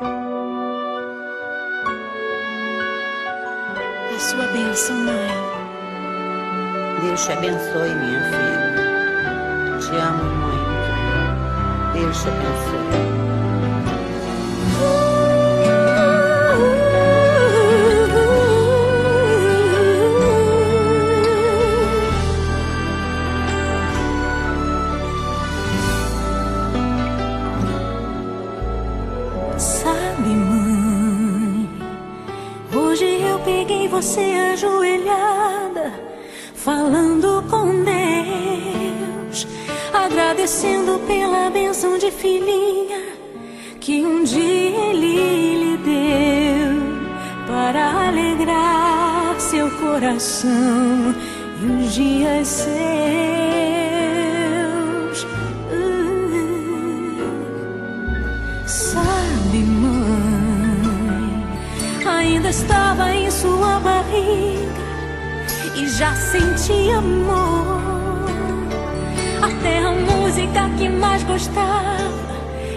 A sua bênção, mãe. Deus te abençoe, minha filha. Te amo muito. Deus te abençoe. Sabe, mãe, hoje eu peguei você ajoelhada, falando com Deus, agradecendo pela bênção de filhinha que um dia Ele lhe deu, para alegrar seu coração e os dias seus. Sabe, mãe, ainda estava em sua barriga e já sentia amor. Até a música que mais gostava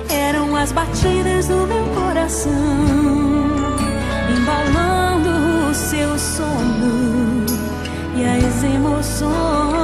eram as batidas do meu coração, embalando o seu sono e as emoções.